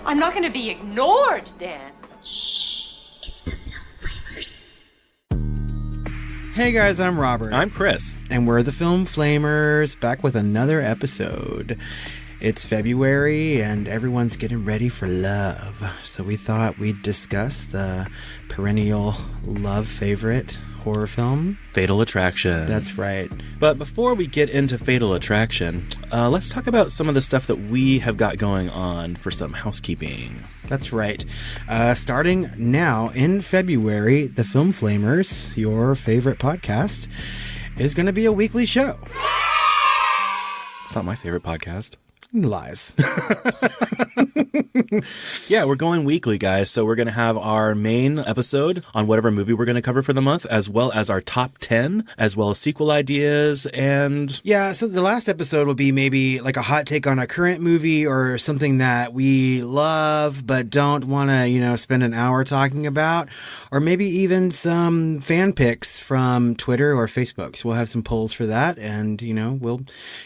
I'm not going to be ignored, Dan. Hey guys, I'm Robert. I'm Chris. And we're the Film Flamers, back with another episode. It's February and everyone's getting ready for love. So we thought we'd discuss the perennial love favorite horror film, Fatal Attraction. That's right. But before we get into Fatal Attraction, let's talk about some of the stuff that we have got going on for some housekeeping. That's right. Starting now in February, the Film Flamers, your favorite podcast, is going to be a weekly show. It's not my favorite podcast. Lies. Yeah, we're going weekly, guys. So we're going to have our main episode on whatever movie we're going to cover for the month, as well as our top 10, as well as sequel ideas. And yeah, so the last episode will be maybe like a hot take on a current movie or something that we love but don't want to, spend an hour talking about. Or maybe even some fan picks from Twitter or Facebook. So we'll have some polls for that and, we'll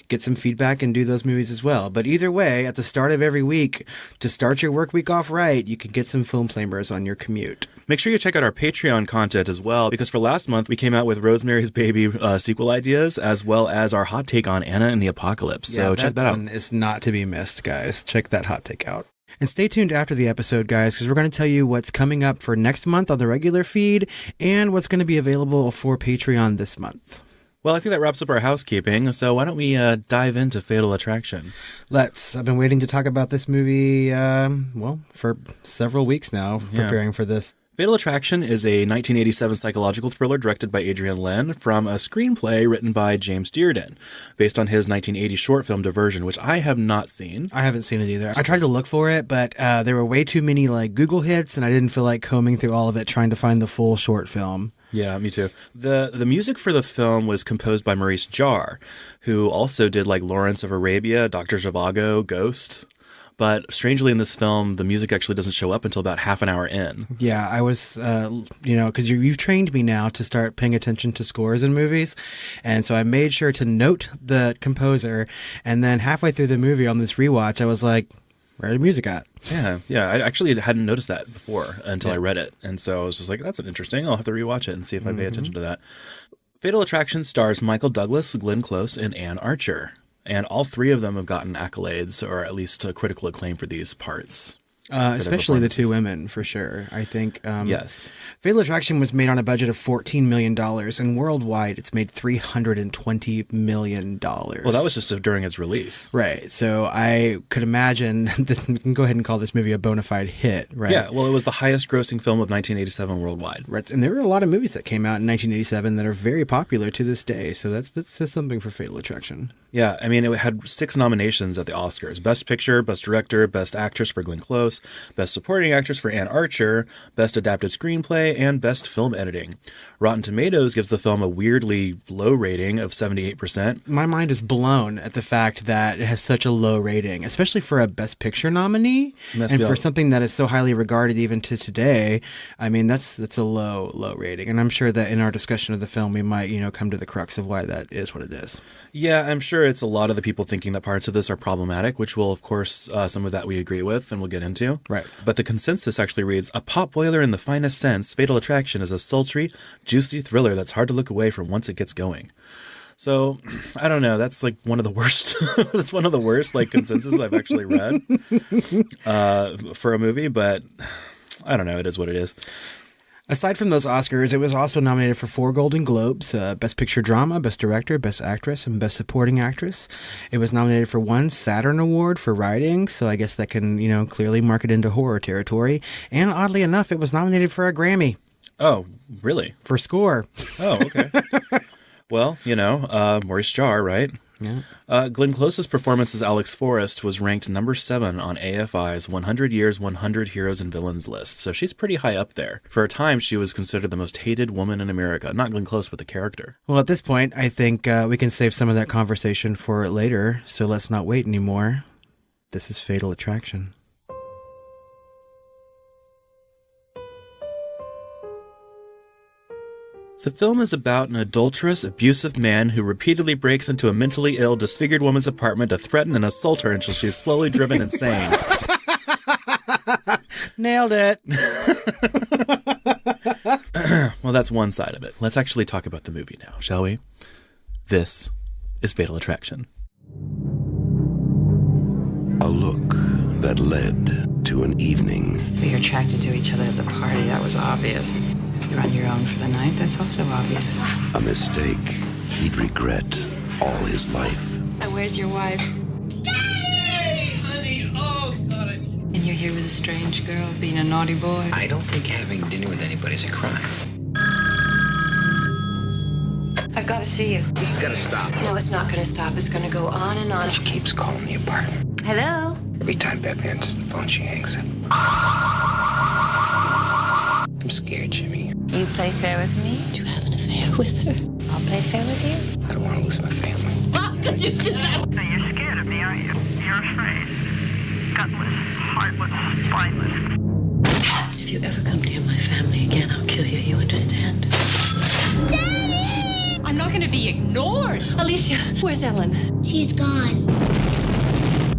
get some feedback and do those movies as well. But either way, at the start of every week, to start your work week off right, you can get some Film Flamers on your commute. Make sure you check out our Patreon content as well, because for last month, we came out with Rosemary's Baby sequel ideas, as well as our hot take on Anna and the Apocalypse. So check that out. One is not to be missed, guys. Check that hot take out. And stay tuned after the episode, guys, because we're going to tell you what's coming up for next month on the regular feed and what's going to be available for Patreon this month. Well, I think that wraps up our housekeeping, so why don't we dive into Fatal Attraction? Let's. I've been waiting to talk about this movie, for several weeks now, preparing for this. Fatal Attraction is a 1987 psychological thriller directed by Adrian Lyne from a screenplay written by James Dearden, based on his 1980 short film Diversion, which I have not seen. I haven't seen it either. I tried to look for it, but there were way too many Google hits, and I didn't feel like combing through all of it trying to find the full short film. Yeah, me too. The music for the film was composed by Maurice Jarre, who also did Lawrence of Arabia, Dr. Zhivago, Ghost. But strangely in this film, the music actually doesn't show up until about half an hour in. Yeah, I was, because you've trained me now to start paying attention to scores in movies. And so I made sure to note the composer. And then halfway through the movie on this rewatch, I was like, where's the music at? Yeah. I actually hadn't noticed that before until I read it. And so I was just like, that's interesting. I'll have to rewatch it and see if I pay attention to that. Fatal Attraction stars Michael Douglas, Glen Close, and Anne Archer. And all three of them have gotten accolades, or at least critical acclaim for these parts. Especially the two women, for sure. I think. Yes. Fatal Attraction was made on a budget of $14 million, and worldwide it's made $320 million. Well, that was just during its release. Right. So I could imagine that we can go ahead and call this movie a bona fide hit, right? Yeah. Well, it was the highest grossing film of 1987 worldwide. Right. And there were a lot of movies that came out in 1987 that are very popular to this day. So that says something for Fatal Attraction. Yeah. I mean, it had 6 nominations at the Oscars: Best Picture, Best Director, Best Actress for Glen Close, Best Supporting Actress for Anne Archer, Best Adapted Screenplay, and Best Film Editing. Rotten Tomatoes gives the film a weirdly low rating of 78%. My mind is blown at the fact that it has such a low rating, especially for a Best Picture nominee, and for something that is so highly regarded even to today. I mean, that's a low rating, and I'm sure that in our discussion of the film, we might, come to the crux of why that is what it is. Yeah, I'm sure it's a lot of the people thinking that parts of this are problematic, which will, of course, some of that we agree with and we'll get into. Right. But the consensus actually reads, a pot boiler in the finest sense, Fatal Attraction is a sultry, juicy thriller that's hard to look away from once it gets going. So, I don't know. That's one of the worst. That's one of the worst consensus I've actually read for a movie. But I don't know. It is what it is. Aside from those Oscars, it was also nominated for 4 Golden Globes, Best Picture Drama, Best Director, Best Actress, and Best Supporting Actress. It was nominated for 1 Saturn Award for writing, so I guess that can, clearly mark it into horror territory. And oddly enough, it was nominated for a Grammy. Oh, really? For score. Oh, okay. Well, Maurice Jarre, right? Yeah. Glen Close's performance as Alex Forrest was ranked number 7 on AFI's 100 Years, 100 Heroes and Villains list, so she's pretty high up there. For a time, she was considered the most hated woman in America. Not Glen Close, but the character. Well, at this point, I think we can save some of that conversation for later, so let's not wait anymore. This is Fatal Attraction. The film is about an adulterous, abusive man who repeatedly breaks into a mentally ill, disfigured woman's apartment to threaten and assault her until she is slowly driven insane. Nailed it. Well, that's one side of it. Let's actually talk about the movie now, shall we? This is Fatal Attraction. A look that led to an evening. We were attracted to each other at the party. That was obvious. You're on your own for the night. That's also obvious. A mistake he'd regret all his life. And where's your wife? Hey, honey. Oh, God. And you're here with a strange girl, being a naughty boy. I don't think having dinner with anybody is a crime. I've got to see you. This is gonna stop. No, it's not going to stop. It's going to go on and on. She keeps calling the apartment. Hello? Every time Beth answers the phone, she hangs up. I'm scared, Jimmy. You play fair with me? Do you have an affair with her? I'll play fair with you. I don't want to lose my family. How could you do that? Now, you're scared of me, aren't you? You're afraid. Gutless, heartless, spineless. If you ever come near my family again, I'll kill you. You understand? I'm not going to be ignored. Alicia, where's Ellen? She's gone.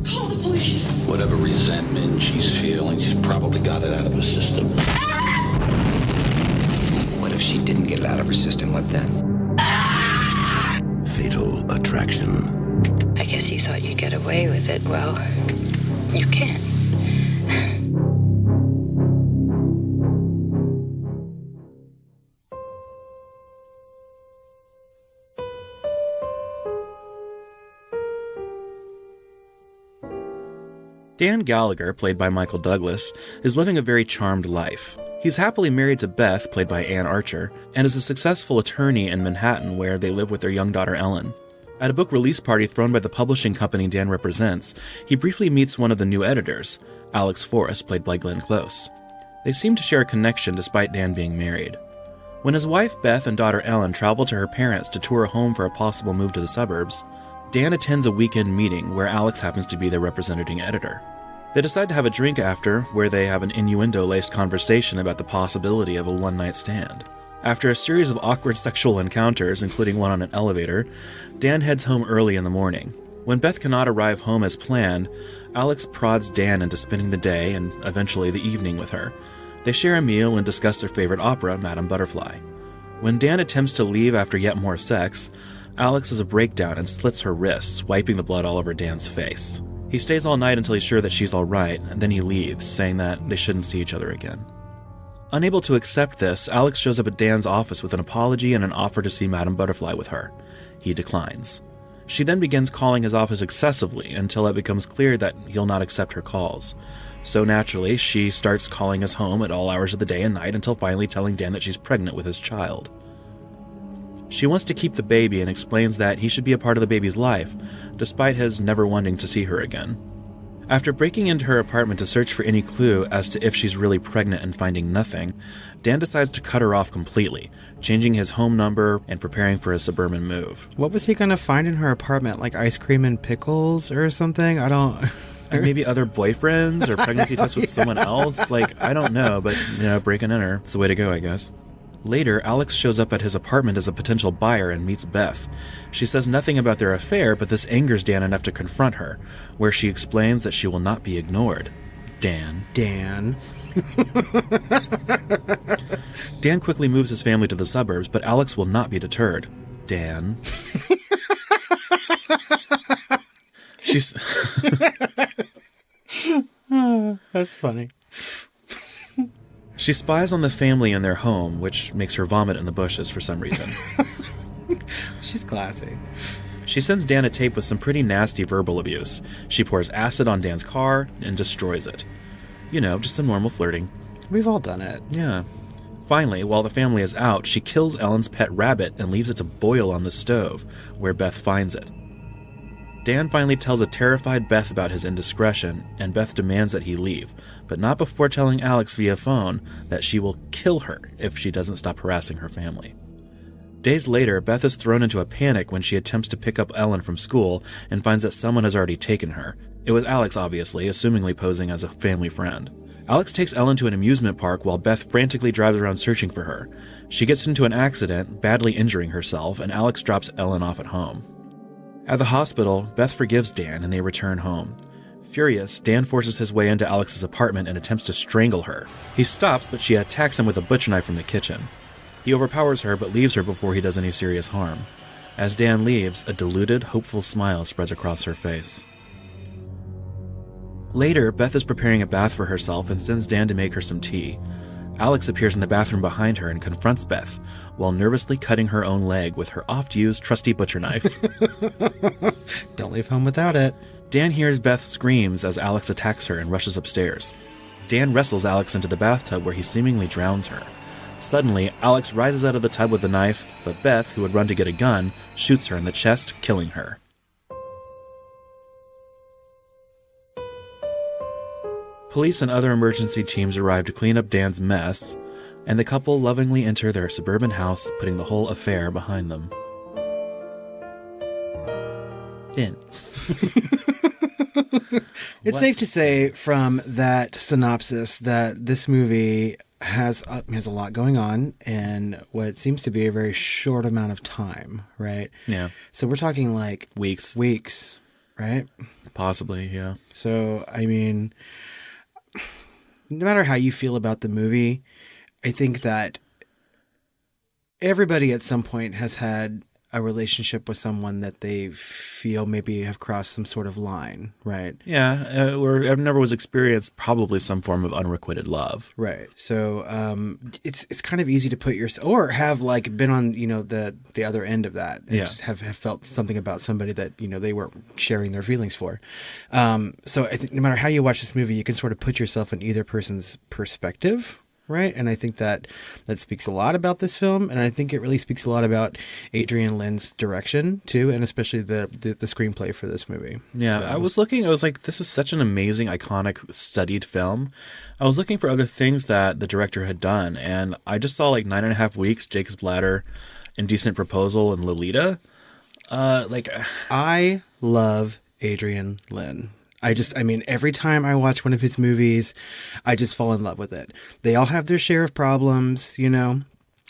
Call the police. Whatever resentment she's feeling, she's probably got it out of her system. What if she didn't get it out of her system? What then? Fatal Attraction. I guess you thought you'd get away with it. Well, you can't. Dan Gallagher, played by Michael Douglas, is living a very charmed life. He's happily married to Beth, played by Ann Archer, and is a successful attorney in Manhattan where they live with their young daughter Ellen. At a book release party thrown by the publishing company Dan represents, he briefly meets one of the new editors, Alex Forrest, played by Glen Close. They seem to share a connection despite Dan being married. When his wife Beth and daughter Ellen travel to her parents to tour a home for a possible move to the suburbs, Dan attends a weekend meeting where Alex happens to be their representing editor. They decide to have a drink after, where they have an innuendo-laced conversation about the possibility of a one-night stand. After a series of awkward sexual encounters, including one on an elevator, Dan heads home early in the morning. When Beth cannot arrive home as planned, Alex prods Dan into spending the day and eventually the evening with her. They share a meal and discuss their favorite opera, Madame Butterfly. When Dan attempts to leave after yet more sex, Alex has a breakdown and slits her wrists, wiping the blood all over Dan's face. He stays all night until he's sure that she's alright, and then he leaves, saying that they shouldn't see each other again. Unable to accept this, Alex shows up at Dan's office with an apology and an offer to see Madame Butterfly with her. He declines. She then begins calling his office excessively until it becomes clear that he'll not accept her calls. So naturally, she starts calling his home at all hours of the day and night until finally telling Dan that she's pregnant with his child. She wants to keep the baby and explains that he should be a part of the baby's life, despite his never wanting to see her again. After breaking into her apartment to search for any clue as to if she's really pregnant and finding nothing, Dan decides to cut her off completely, changing his home number and preparing for a suburban move. What was he going to find in her apartment? Like ice cream and pickles or something? I don't... And maybe other boyfriends or pregnancy tests with someone else? Like, I don't know, but, breaking in her. It's the way to go, I guess. Later, Alex shows up at his apartment as a potential buyer and meets Beth. She says nothing about their affair, but this angers Dan enough to confront her, where she explains that she will not be ignored. Dan. Dan quickly moves his family to the suburbs, but Alex will not be deterred. Dan. She's... That's funny. She spies on the family in their home, which makes her vomit in the bushes for some reason. She's classy. She sends Dan a tape with some pretty nasty verbal abuse. She pours acid on Dan's car and destroys it. Just some normal flirting. We've all done it. Yeah. Finally, while the family is out, she kills Ellen's pet rabbit and leaves it to boil on the stove, where Beth finds it. Dan finally tells a terrified Beth about his indiscretion, and Beth demands that he leave, but not before telling Alex via phone that she will kill her if she doesn't stop harassing her family. Days later, Beth is thrown into a panic when she attempts to pick up Ellen from school and finds that someone has already taken her. It was Alex, obviously, assumingly posing as a family friend. Alex takes Ellen to an amusement park while Beth frantically drives around searching for her. She gets into an accident, badly injuring herself, and Alex drops Ellen off at home. At the hospital, Beth forgives Dan and they return home. Furious, Dan forces his way into Alex's apartment and attempts to strangle her. He stops, but she attacks him with a butcher knife from the kitchen. He overpowers her, but leaves her before he does any serious harm. As Dan leaves, a deluded, hopeful smile spreads across her face. Later, Beth is preparing a bath for herself and sends Dan to make her some tea. Alex appears in the bathroom behind her and confronts Beth, while nervously cutting her own leg with her oft-used trusty butcher knife. Don't leave home without it. Dan hears Beth screams as Alex attacks her and rushes upstairs. Dan wrestles Alex into the bathtub where he seemingly drowns her. Suddenly, Alex rises out of the tub with the knife, but Beth, who had run to get a gun, shoots her in the chest, killing her. Police and other emergency teams arrive to clean up Dan's mess, and the couple lovingly enter their suburban house, putting the whole affair behind them. In. It's safe to say from that synopsis that this movie has a lot going on in what seems to be a very short amount of time, right? Yeah. So we're talking like Weeks, right? possibly, yeah. So, I mean, no matter how you feel about the movie, I think that everybody at some point has had a relationship with someone that they feel maybe have crossed some sort of line, right? Yeah, or never was experienced probably some form of unrequited love. Right. So it's kind of easy to put yourself, or have like been on, the other end of that and just have felt something about somebody that, they weren't sharing their feelings for. So I think no matter how you watch this movie, you can sort of put yourself in either person's perspective. Right. And I think that speaks a lot about this film. And I think it really speaks a lot about Adrian Lynn's direction, too, and especially the screenplay for this movie. Yeah, I was like, this is such an amazing, iconic, studied film. I was looking for other things that the director had done, and I just saw like 9.5 Weeks, Jacob's Ladder, Indecent Proposal, and Lolita. I love Adrian Lynn. Every time I watch one of his movies, I just fall in love with it. They all have their share of problems,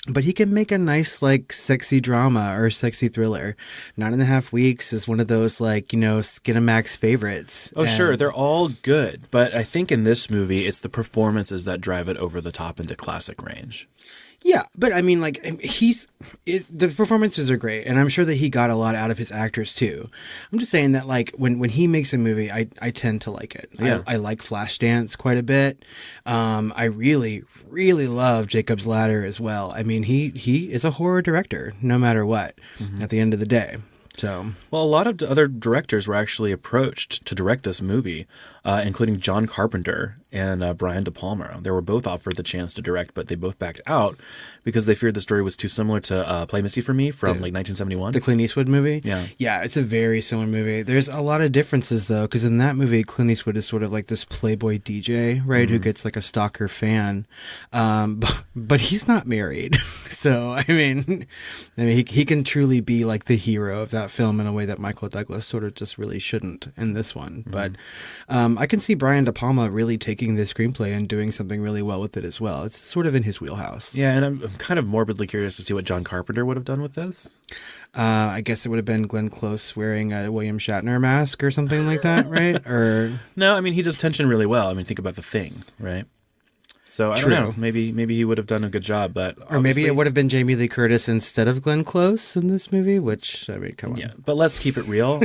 but he can make a nice, like, sexy drama or sexy thriller. 9.5 Weeks is one of those, like, Skinamax favorites. Oh, sure. They're all good. But I think in this movie, it's the performances that drive it over the top into classic range. Yeah, but I mean, like, the performances are great, and I'm sure that he got a lot out of his actors too. I'm just saying that, like, when he makes a movie, I tend to like it. Yeah. I like Flashdance quite a bit. I really, really love Jacob's Ladder as well. I mean, he is a horror director, no matter what, at the end of the day. So, well, a lot of other directors were actually approached to direct this movie, including John Carpenter and Brian De Palma. They were both offered the chance to direct, but they both backed out because they feared the story was too similar to Play Misty for Me from 1971. The Clint Eastwood movie? Yeah. Yeah, it's a very similar movie. There's a lot of differences, though, because in that movie, Clint Eastwood is sort of like this playboy DJ, right, who gets like a stalker fan. But he's not married. So, I mean, he can truly be like the hero of that film in a way that Michael Douglas sort of just really shouldn't in this one. But I can see Brian De Palma really taking this screenplay and doing something really well with it as well. It's sort of in his wheelhouse. Yeah, and I'm kind of morbidly curious to see what John Carpenter would have done with this. I guess it would have been Glenn Close wearing a William Shatner mask or something like that, right? Or no, I mean, he does tension really well. I mean, think about The Thing, right? So I don't know. Maybe he would have done a good job, but or maybe it would have been Jamie Lee Curtis instead of Glenn Close in this movie. Which, I mean, come on. Yeah, but let's keep it real.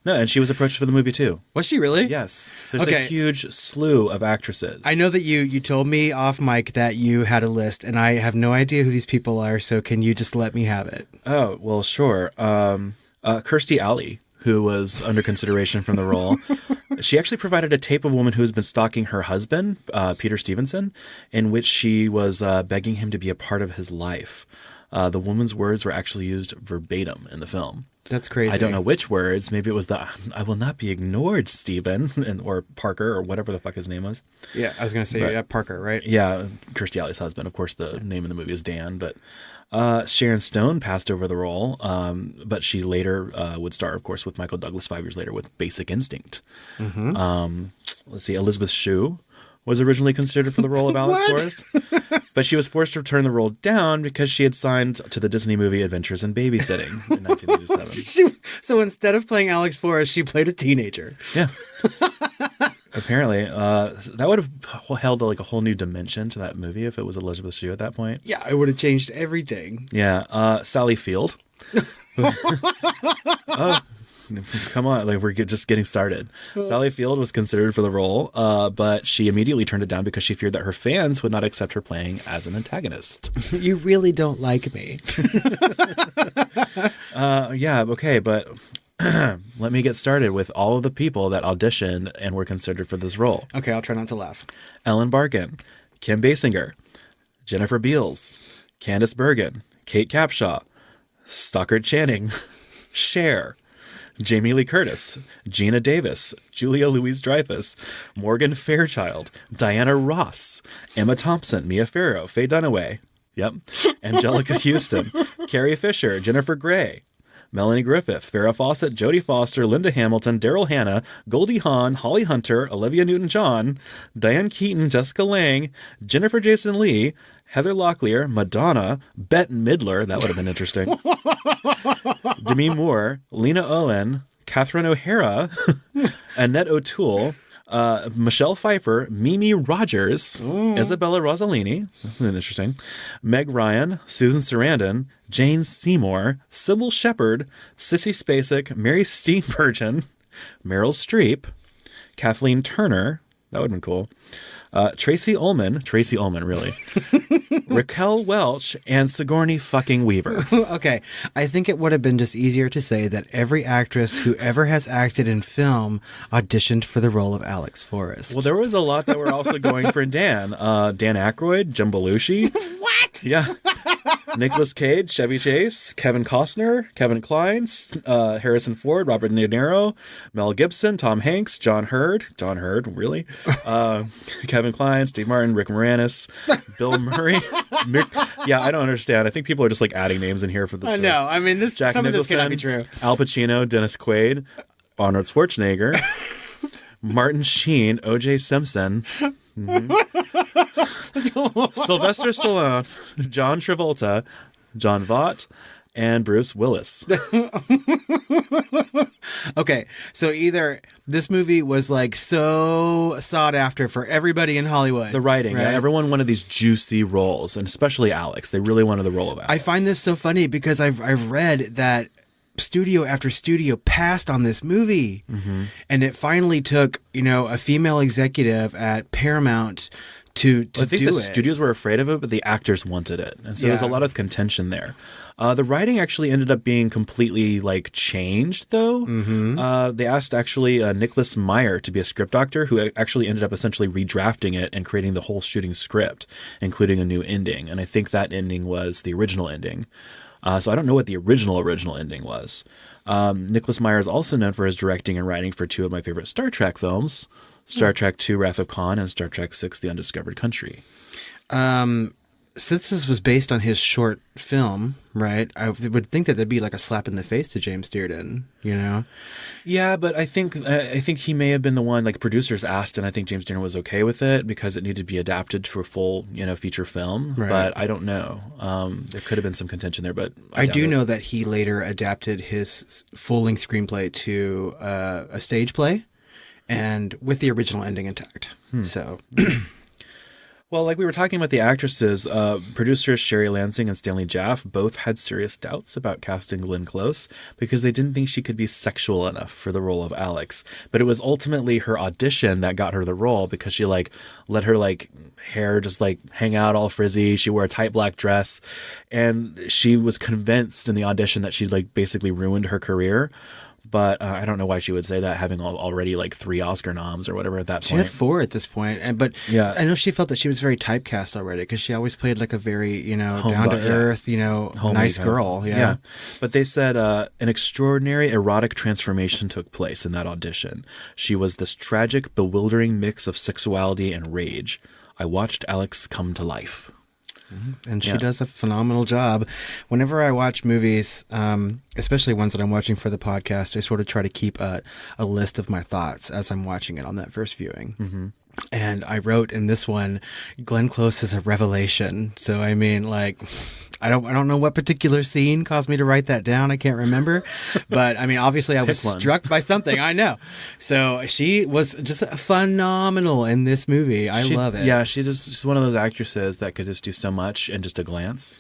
No, and she was approached for the movie too. Was she really? Yes. There's a huge slew of actresses. I know that you told me off mic that you had a list, and I have no idea who these people are. So can you just let me have it? Oh well, sure. Kirstie Alley, who was under consideration from the role. She actually provided a tape of a woman who has been stalking her husband, Peter Stevenson, in which she was begging him to be a part of his life. The woman's words were actually used verbatim in the film. That's crazy. I don't know which words. Maybe it was "I will not be ignored, Stephen," or Parker, or whatever the fuck his name was. Yeah, I was going to say Parker, right? Yeah, Kirstie Alley's husband. Of course, the name of the movie is Dan, but Sharon Stone passed over the role, but she later would star, of course, with Michael Douglas 5 years later with Basic Instinct. Let's see, Elizabeth Shue was originally considered for the role of Alex What? Forrest, but she was forced to turn the role down because she had signed to the Disney movie Adventures in Babysitting in 1987. So instead of playing Alex Forrest, she played a teenager. Yeah. Apparently, that would have held like a whole new dimension to that movie if it was Elizabeth Shue at that point. Yeah, it would have changed everything. Yeah. Sally Field. Oh, come on, like we're just getting started. Sally Field was considered for the role, but she immediately turned it down because she feared that her fans would not accept her playing as an antagonist. You really don't like me. Yeah, okay, but let me get started with all of the people that auditioned and were considered for this role. Okay, I'll try not to laugh. Ellen Barkin, Kim Basinger, Jennifer Beals, Candice Bergen, Kate Capshaw, Stockard Channing, Cher, Jamie Lee Curtis, Gina Davis, Julia Louis-Dreyfus, Morgan Fairchild, Diana Ross, Emma Thompson, Mia Farrow, Faye Dunaway, Angelica Houston, Carrie Fisher, Jennifer Grey, Melanie Griffith, Farrah Fawcett, Jodie Foster, Linda Hamilton, Daryl Hannah, Goldie Hawn, Holly Hunter, Olivia Newton-John, Diane Keaton, Jessica Lange, Jennifer Jason Leigh, Heather Locklear, Madonna, Bette Midler, that would have been interesting, Demi Moore, Lena Owen, Catherine O'Hara, Annette O'Toole, Michelle Pfeiffer, Mimi Rogers, Isabella Rossellini, that's interesting, Meg Ryan, Susan Sarandon, Jane Seymour, Sybil Shepherd, Sissy Spacek, Mary Steenburgen, Meryl Streep, Kathleen Turner, that would have been cool, Tracy Ullman, really, Raquel Welch, and Sigourney fucking Weaver. Okay, I think it would have been just easier to say that every actress who ever has acted in film auditioned for the role of Alex Forrest. Well, there was a lot that were also going for Dan. Dan Aykroyd, Jim Belushi. What? Yeah. Nicolas Cage, Chevy Chase, Kevin Costner, Kevin Kline, Harrison Ford, Robert De Niro, Mel Gibson, Tom Hanks, John Hurd, really? Kevin Kline, Steve Martin, Rick Moranis, Bill Murray. Yeah, I don't understand. I think people are just like adding names in here for this. I know. I mean, Jack some Nicholson, of this cannot be true. Al Pacino, Dennis Quaid, Arnold Schwarzenegger, Martin Sheen, O.J. Simpson. Sylvester Stallone, John Travolta, John Vaught, and Bruce Willis. Okay, so either this movie was like so sought after for everybody in Hollywood. The writing, right? yeah, everyone wanted these juicy roles, and especially Alex. They really wanted the role of Alex. I find this so funny because I've read that studio after studio passed on this movie, and it finally took a female executive at Paramount to I think do the it. studios were afraid of it, but the actors wanted it, and so there's a Yeah. lot of contention there. The writing actually ended up being completely changed, though. They asked actually Nicholas Meyer to be a script doctor, who actually ended up essentially redrafting it and creating the whole shooting script, including a new ending. And I think that ending was the original ending. So I don't know what the original ending was. Nicholas Meyer is also known for his directing and writing for two of my favorite Star Trek films, Star Trek II Wrath of Khan and Star Trek VI The Undiscovered Country. Since this was based on his short film, right, I would think that that'd be like a slap in the face to James Dearden, Yeah, but I think he may have been the one, producers asked, and I think James Dearden was okay with it because it needed to be adapted to a full, feature film. Right. But I don't know. There could have been some contention there, but I doubt do it. know that he later adapted his full-length screenplay to a stage play, and with the original ending intact. So... Well, like we were talking about the actresses, producers Sherry Lansing and Stanley Jaff both had serious doubts about casting Glen Close because they didn't think she could be sexual enough for the role of Alex. But it was ultimately her audition that got her the role because she let her hair just hang out all frizzy. She wore a tight black dress, and she was convinced in the audition that she basically ruined her career. But I don't know why she would say that, having already 3 Oscar noms or whatever at that She point. had 4 at this point, but Yeah. I know she felt that she was very typecast already because she always played a very down to earth, Homely nice type. girl. Yeah. But they said an extraordinary erotic transformation took place in that audition. She was this tragic, bewildering mix of sexuality and rage. I watched Alex come to life. And she does a phenomenal job. Whenever I watch movies, especially ones that I'm watching for the podcast, I sort of try to keep a list of my thoughts as I'm watching it on that first viewing. And I wrote in this one, Glenn Close is a revelation. So, I mean, like, I don't know what particular scene caused me to write that down. I can't remember. But, I mean, obviously I was struck by something. I know. So she was just phenomenal in this movie. I love it. Yeah, she's one of those actresses that could just do so much in just a glance.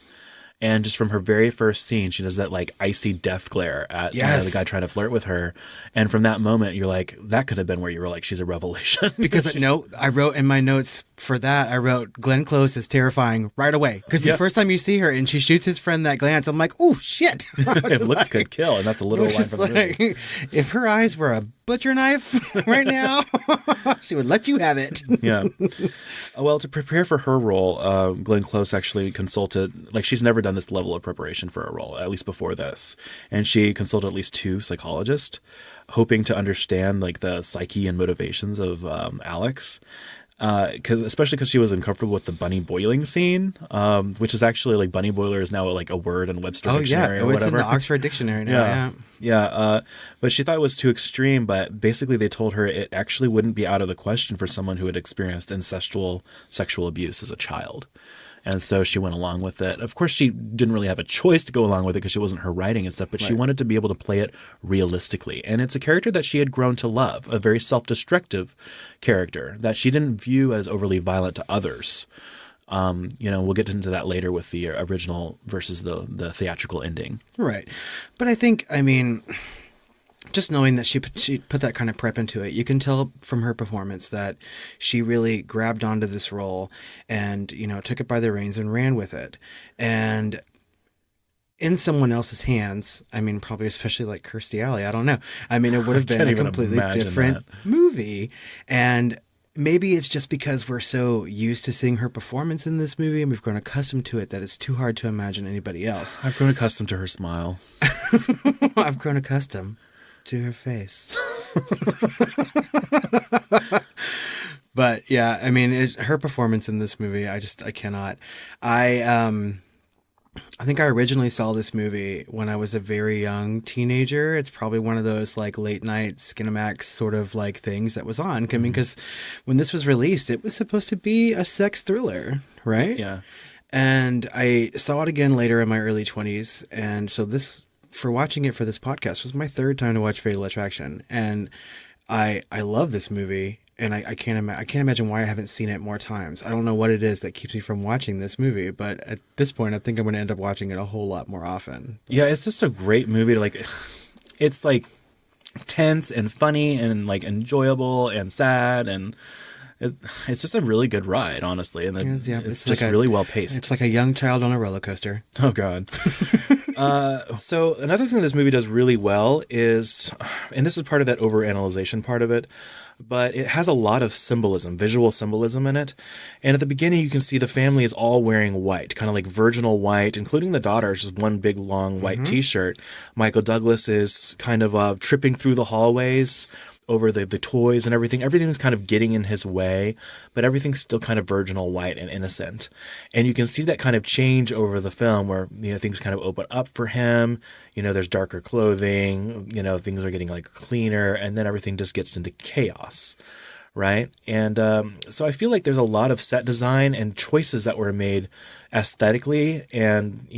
And just from her very first scene, she does that like icy death glare at the guy trying to flirt with her. And from that moment, you're like, that could have been where you were like, she's a revelation. Because I wrote in my notes for that, I wrote Glenn Close is terrifying right away. Because the first time you see her and she shoots his friend that glance, I'm like, oh, shit. If looks could kill. And that's a literal line from the movie. If her eyes were a butcher knife right now, she would let you have it. Yeah. Well, to prepare for her role, Glenn Close actually consulted, like she's never done this level of preparation for a role, at least before this. And she consulted at least 2 psychologists, hoping to understand like the psyche and motivations of Alex. Especially because she was uncomfortable with the bunny boiling scene, which is actually like bunny boiler is now like a word in Webster Dictionary or whatever. It's in the Oxford Dictionary now. But she thought it was too extreme. But basically, they told her it actually wouldn't be out of the question for someone who had experienced incestual sexual abuse as a child. And so she went along with it. Of course, she didn't really have a choice to go along with it because it wasn't her writing and stuff, but she wanted to be able to play it realistically. And it's a character that she had grown to love, a very self-destructive character that she didn't view as overly violent to others. We'll get into that later with the original versus the theatrical ending. Right. But I think, I mean, just knowing that she put that kind of prep into it, you can tell from her performance that she really grabbed onto this role and, took it by the reins and ran with it. And in someone else's hands, I mean, probably especially like Kirstie Alley, I don't know. I mean, it would have been a completely different movie. And maybe it's just because we're so used to seeing her performance in this movie and we've grown accustomed to it that it's too hard to imagine anybody else. I've grown accustomed to her smile. I've grown accustomed to her face. But yeah, I mean, her performance in this movie, I cannot. I think I originally saw this movie when I was a very young teenager. It's probably one of those like late night Skinamax sort of like things that was on. I mean, because when this was released, it was supposed to be a sex thriller, right? Yeah. And I saw it again later in my early 20s. And so for watching it for this podcast was my 3rd time to watch Fatal Attraction. And I love this movie. And I can't imagine why I haven't seen it more times. I don't know what it is that keeps me from watching this movie, but at this point, I think I'm going to end up watching it a whole lot more often. Yeah, it's just a great movie. It's like tense and funny and like enjoyable and sad, and it's just a really good ride, honestly. And it's just like really well paced. It's like a young child on a roller coaster. Oh God. So another thing this movie does really well is, and this is part of that overanalyzation part of it, but it has a lot of symbolism, visual symbolism in it. And at the beginning, you can see the family is all wearing white, kind of like virginal white, including the daughter, just one big long white T-shirt. Michael Douglas is kind of tripping through the hallways over the toys and everything. Everything's kind of getting in his way, but everything's still kind of virginal white and innocent. And you can see that kind of change over the film where, things kind of open up for him. There's darker clothing, things are getting like cleaner, and then everything just gets into chaos. Right. And so I feel like there's a lot of set design and choices that were made aesthetically and,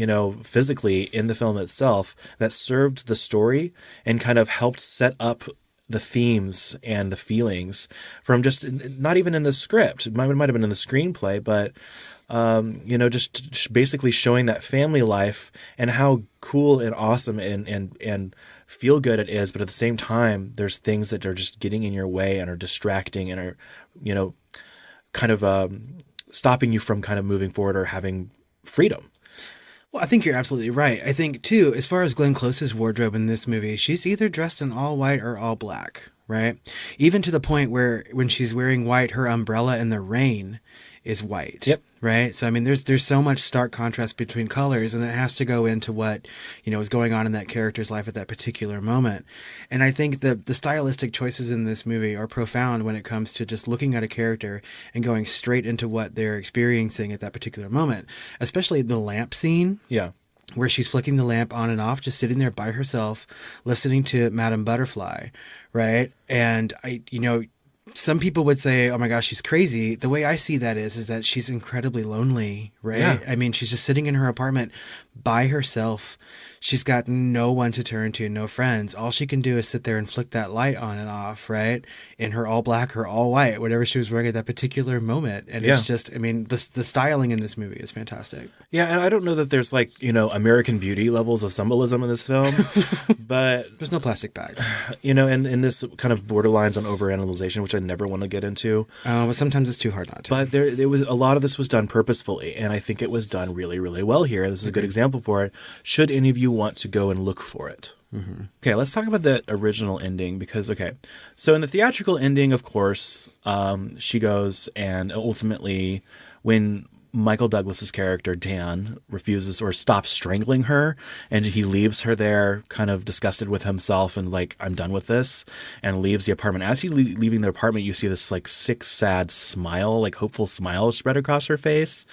physically in the film itself that served the story and kind of helped set up the themes and the feelings from just not even in the script. It might have been in the screenplay, but, just basically showing that family life and how cool and awesome and feel good it is. But at the same time, there's things that are just getting in your way and are distracting and are, kind of stopping you from kind of moving forward or having freedom. Well, I think you're absolutely right. I think, too, as far as Glenn Close's wardrobe in this movie, she's either dressed in all white or all black, right? Even to the point where when she's wearing white, her umbrella in the rain is white. Yep. Right? So, I mean, there's so much stark contrast between colors, and it has to go into what, is going on in that character's life at that particular moment. And I think the stylistic choices in this movie are profound when it comes to just looking at a character and going straight into what they're experiencing at that particular moment, especially the lamp scene. Yeah. Where she's flicking the lamp on and off, just sitting there by herself, listening to Madame Butterfly, right? And some people would say, oh my gosh, she's crazy. The way I see that is that she's incredibly lonely, right? Yeah. I mean, she's just sitting in her apartment by herself. She's got no one to turn to, no friends. All she can do is sit there and flick that light on and off, right? In her all black or all white, whatever she was wearing at that particular moment. And it's just, I mean, the styling in this movie is fantastic. Yeah, and I don't know that there's like, American Beauty levels of symbolism in this film, but There's no plastic bags. and in this kind of borderlines on overanalyzation, which I never want to get into. But sometimes it's too hard not to. But there was a lot of this was done purposefully, and I think it was done really, really well here. This is a good example for it. Should any of you want to go and look for it? Mm-hmm. Okay, let's talk about the original ending because, so in the theatrical ending, of course, she goes and ultimately when Michael Douglas's character, Dan, refuses or stops strangling her and he leaves her there kind of disgusted with himself and like, I'm done with this, and leaves the apartment. As he leaving the apartment, you see this like sick, sad smile, like hopeful smile spread across her face.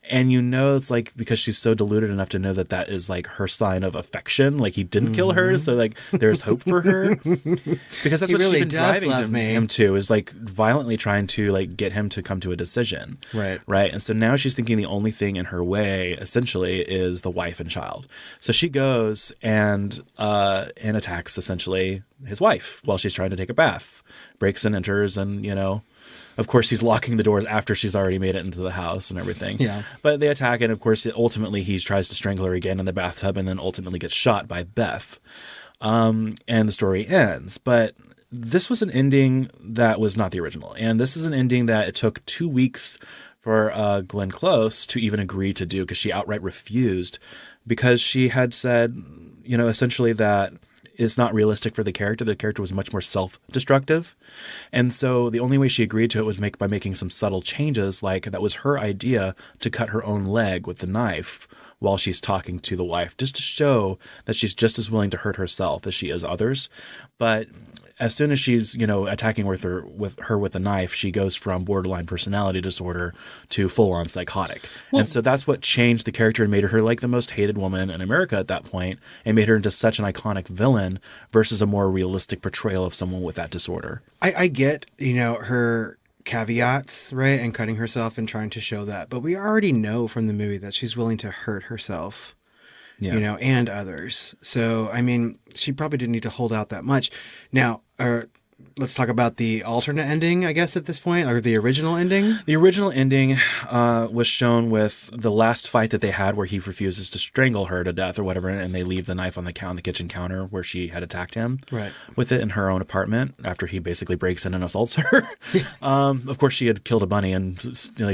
And it's like because she's so deluded enough to know that that is like her sign of affection. Like he didn't kill her. So like there's hope for her because that's what really she's been driving him to is like violently trying to like get him to come to a decision. Right. Right. And so now she's thinking the only thing in her way essentially is the wife and child. So she goes and attacks essentially his wife while she's trying to take a bath, breaks and enters, and of course he's locking the doors after she's already made it into the house and everything. Yeah. But they attack, and of course ultimately he tries to strangle her again in the bathtub and then ultimately gets shot by Beth. And the story ends. But this was an ending that was not the original. And this is an ending that it took 2 weeks for Glen Close to even agree to do, because she outright refused, because she had said, essentially that it's not realistic for the character. The character was much more self-destructive. And so the only way she agreed to it was by making some subtle changes, like that was her idea to cut her own leg with the knife while she's talking to the wife, just to show that she's just as willing to hurt herself as she is others. But as soon as she's, attacking with her with a knife, she goes from borderline personality disorder to full-on psychotic. Well, and so that's what changed the character and made her like the most hated woman in America at that point, and made her into such an iconic villain versus a more realistic portrayal of someone with that disorder. I get, her caveats, right, and cutting herself and trying to show that. But we already know from the movie that she's willing to hurt herself. Yeah. And others. So, I mean, she probably didn't need to hold out that much. Now, let's talk about the alternate ending, I guess, at this point, or the original ending. The original ending was shown with the last fight that they had where he refuses to strangle her to death or whatever, and they leave the knife on the kitchen counter where she had attacked him with it in her own apartment after he basically breaks in and assaults her. Of course, she had killed a bunny and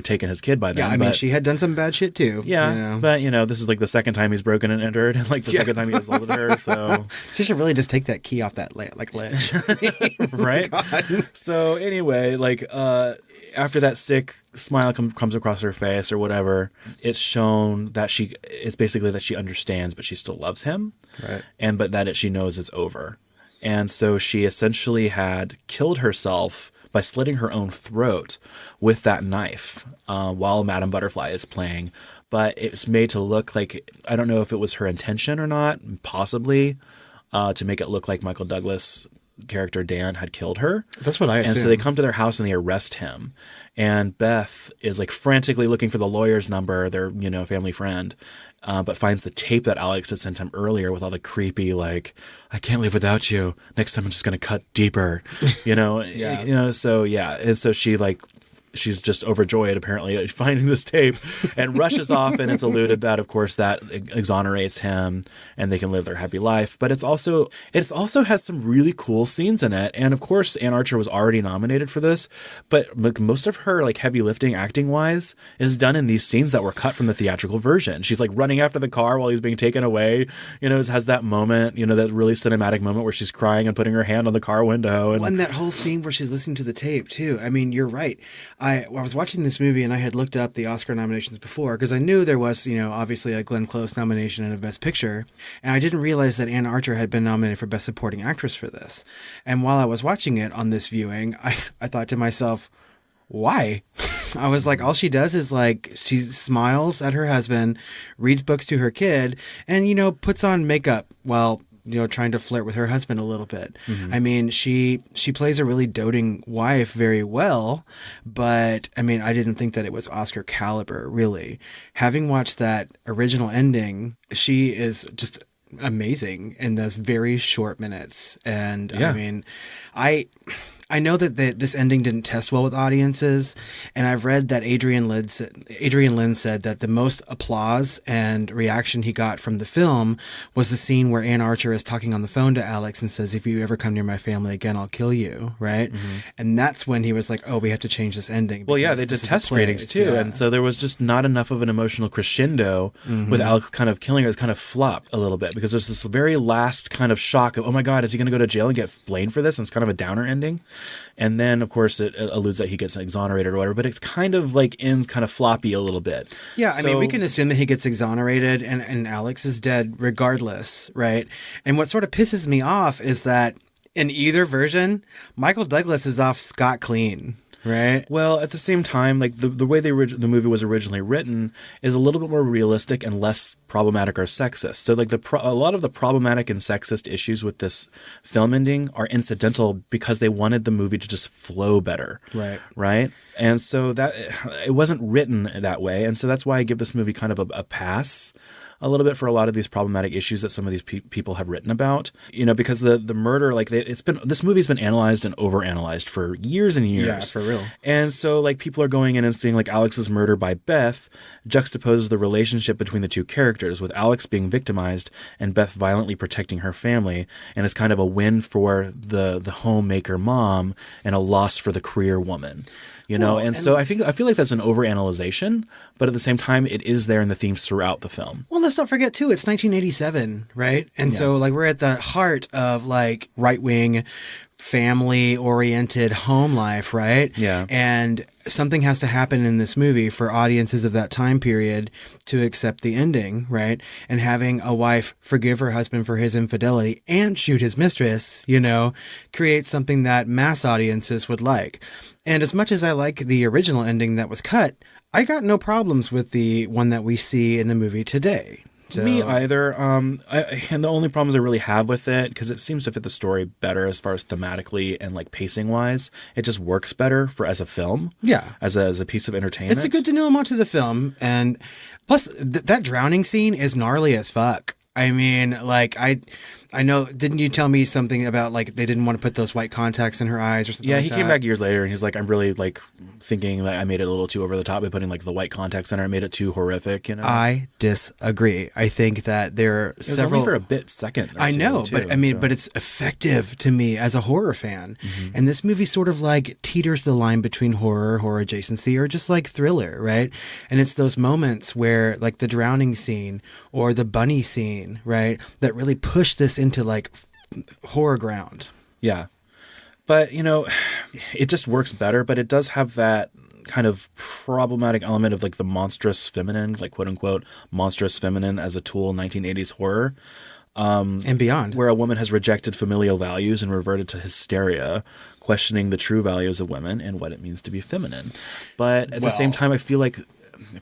taken his kid by then. Yeah, I mean, she had done some bad shit too. Yeah, but this is like the second time he's broken and entered, and like the second time he assaulted her, so... She should really just take that key off that ledge. Right? So anyway, after that sick smile comes across her face or whatever, it's shown that it's basically that she understands, but she still loves him. Right. But that she knows it's over. And so she essentially had killed herself by slitting her own throat with that knife while Madame Butterfly is playing. But it's made to look like, I don't know if it was her intention or not, possibly, to make it look like Michael Douglas' character Dan had killed her. That's what I assumed. And so they come to their house and they arrest him. And Beth is like frantically looking for the lawyer's number, their, family friend, but finds the tape that Alex had sent him earlier with all the creepy, like, I can't live without you. Next time I'm just going to cut deeper, so yeah. And so she's just overjoyed, apparently, finding this tape and rushes off. And it's alluded that, of course, that exonerates him and they can live their happy life. But it also has some really cool scenes in it. And of course, Anne Archer was already nominated for this. But most of her heavy lifting acting wise is done in these scenes that were cut from the theatrical version. She's running after the car while he's being taken away. Has that moment, that really cinematic moment where she's crying and putting her hand on the car window. And that whole scene where she's listening to the tape too. I mean, you're right. I was watching this movie and I had looked up the Oscar nominations before because I knew there was, obviously a Glen Close nomination and a Best Picture. And I didn't realize that Anne Archer had been nominated for Best Supporting Actress for this. And while I was watching it on this viewing, I thought to myself, why? I was like, all she does is she smiles at her husband, reads books to her kid, and, puts on makeup while trying to flirt with her husband a little bit. I mean, she plays a really doting wife very well, but I mean, I didn't think that it was Oscar caliber, really. Having watched that original ending, she is just amazing in those very short minutes. And I mean, I know that this ending didn't test well with audiences, and I've read that Adrian Lynn said that the most applause and reaction he got from the film was the scene where Ann Archer is talking on the phone to Alex and says, "If you ever come near my family again, I'll kill you," right? And that's when he was like, "Oh, we have to change this ending." Well, yeah, they did test ratings too, and so there was just not enough of an emotional crescendo with Alex kind of killing her. It kind of flopped a little bit because there's this very last kind of shock of, oh my God, is he going to go to jail and get blamed for this? And it's kind of a downer ending. And then, of course, it alludes that he gets exonerated or whatever, but it's kind of like ends kind of floppy a little bit. Yeah, I mean, we can assume that he gets exonerated and Alex is dead regardless, right? And what sort of pisses me off is that in either version, Michael Douglas is off scot-clean. Right. Well, at the same time, like the way the movie was originally written is a little bit more realistic and less problematic or sexist. So like a lot of the problematic and sexist issues with this film ending are incidental because they wanted the movie to just flow better. Right. Right. And so that it wasn't written that way. And so that's why I give this movie kind of a pass a little bit for a lot of these problematic issues that some of these people have written about, because the murder, like this movie's been analyzed and overanalyzed for years and years. Yeah, for real. And so like people are going in and seeing like Alex's murder by Beth juxtaposes the relationship between the two characters, with Alex being victimized and Beth violently protecting her family. And it's kind of a win for the homemaker mom and a loss for the career woman. So I feel like that's an overanalyzation, but at the same time, it is there in the themes throughout the film. Well, let's not forget too, it's 1987, right? And so like we're at the heart of like right-wing, family-oriented home life, right? Yeah. And something has to happen in this movie for audiences of that time period to accept the ending, right? And having a wife forgive her husband for his infidelity and shoot his mistress, creates something that mass audiences would like. And as much as I like the original ending that was cut, I got no problems with the one that we see in the movie today. So. Me either. And the only problems I really have with it, because it seems to fit the story better as far as thematically and like pacing wise, it just works better as a film. Yeah. As a piece of entertainment. It's a good denouement to the film. And plus, that drowning scene is gnarly as fuck. I mean, like, I know, didn't you tell me something about, like, they didn't want to put those white contacts in her eyes or something like that? Yeah, he came back years later and he's like, I'm really, like, thinking that I made it a little too over the top by putting, like, the white contacts in her. I made it too horrific, I disagree. I think that there are several... It was only for a bit second. I know, but it's effective to me as a horror fan. Mm-hmm. And this movie sort of, like, teeters the line between horror adjacency, or just, like, thriller, right? And it's those moments where, like, the drowning scene or the bunny scene, right, that really push this into like horror ground. Yeah. But, it just works better, but it does have that kind of problematic element of like the monstrous feminine, like quote unquote monstrous feminine as a tool in 1980s horror. And beyond. Where a woman has rejected familial values and reverted to hysteria, questioning the true values of women and what it means to be feminine. But at the same time, I feel like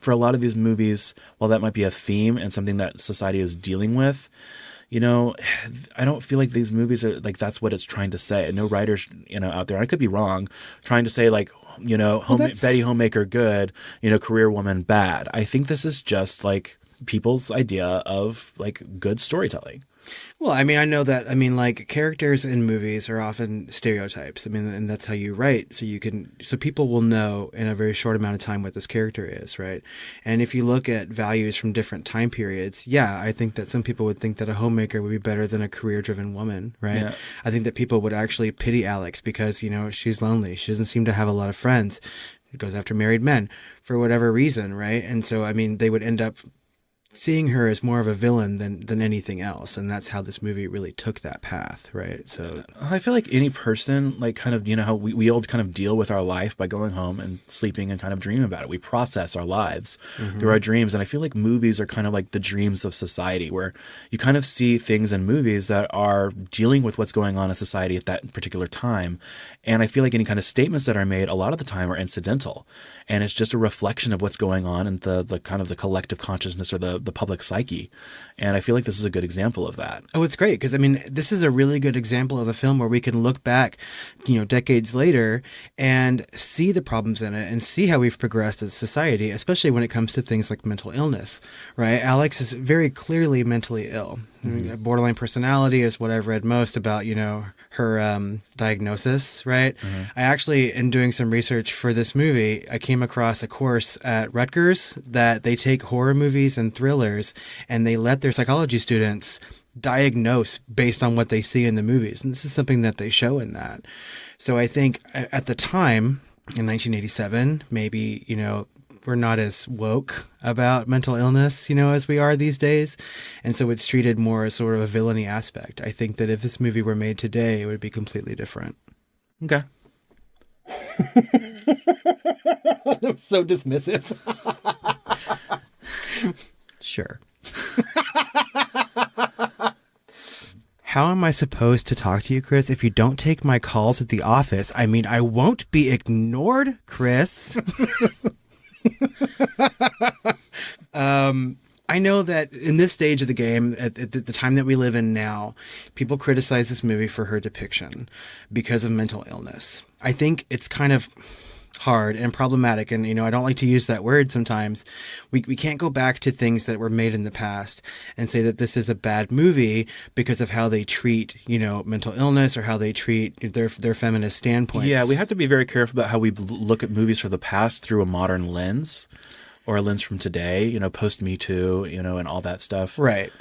for a lot of these movies, while that might be a theme and something that society is dealing with, I don't feel like these movies are like that's what it's trying to say. No writers, out there, I could be wrong, trying to say like, Betty Homemaker good, career woman bad. I think this is just like people's idea of like good storytelling. Well, I mean, I know that, like characters in movies are often stereotypes. And that's how you write. So people will know in a very short amount of time what this character is, right? And if you look at values from different time periods, yeah, I think that some people would think that a homemaker would be better than a career-driven woman, right? Yeah. I think that people would actually pity Alex because, she's lonely. She doesn't seem to have a lot of friends. She goes after married men for whatever reason, right? And so, they would end up seeing her as more of a villain than anything else, and that's how this movie really took that path, right? So I feel like any person, like kind of, how we all kind of deal with our life by going home and sleeping and kind of dreaming about it. We process our lives through our dreams, and I feel like movies are kind of like the dreams of society, where you kind of see things in movies that are dealing with what's going on in society at that particular time. And I feel like any kind of statements that are made a lot of the time are incidental, and it's just a reflection of what's going on in the kind of the collective consciousness or the the public psyche. And I feel like this is a good example of that. Oh, it's great because, I mean, this is a really good example of a film where we can look back, decades later and see the problems in it and see how we've progressed as a society, especially when it comes to things like mental illness, right? Alex is very clearly mentally ill. I mean, borderline personality is what I've read most about, her diagnosis, right? I actually, in doing some research for this movie, I came across a course at Rutgers that they take horror movies and thrillers and they let their psychology students diagnose based on what they see in the movies. And this is something that they show in that. So I think at the time, in 1987, maybe, we're not as woke about mental illness, as we are these days. And so it's treated more as sort of a villainy aspect. I think that if this movie were made today, it would be completely different. Okay. I'm so dismissive. Sure. How am I supposed to talk to you, Chris, if you don't take my calls at the office? I mean, I won't be ignored, Chris. I know that in this stage of the game, at the time that we live in now, people criticize this movie for her depiction because of mental illness. I think it's kind of hard and problematic, and I don't like to use that word sometimes. We can't go back to things that were made in the past and say that this is a bad movie because of how they treat mental illness or how they treat their feminist standpoints. Yeah, we have to be very careful about how we look at movies for the past through a modern lens or a lens from today, post Me Too, and all that stuff. Right.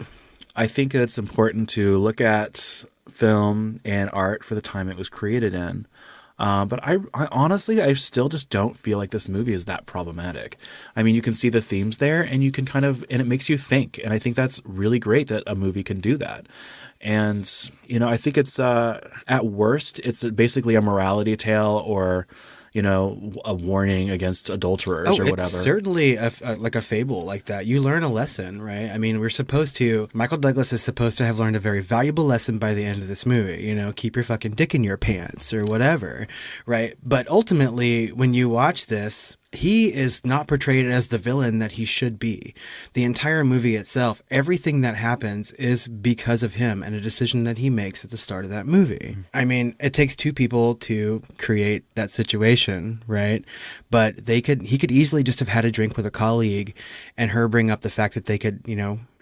I think it's important to look at film and art for the time it was created in. But I honestly, I still just don't feel like this movie is that problematic. I mean, you can see the themes there and you can and it makes you think. And I think that's really great that a movie can do that. And, I think it's, at worst, it's basically a morality tale or, a warning against adulterers or whatever. It's certainly like a fable like that. You learn a lesson, right? I mean, Michael Douglas is supposed to have learned a very valuable lesson by the end of this movie, keep your fucking dick in your pants or whatever, right? But ultimately, when you watch this, he is not portrayed as the villain that he should be. The entire movie itself, everything that happens is because of him and a decision that he makes at the start of that movie. I mean, it takes two people to create that situation, right? But he could easily just have had a drink with a colleague and her bring up the fact that they could,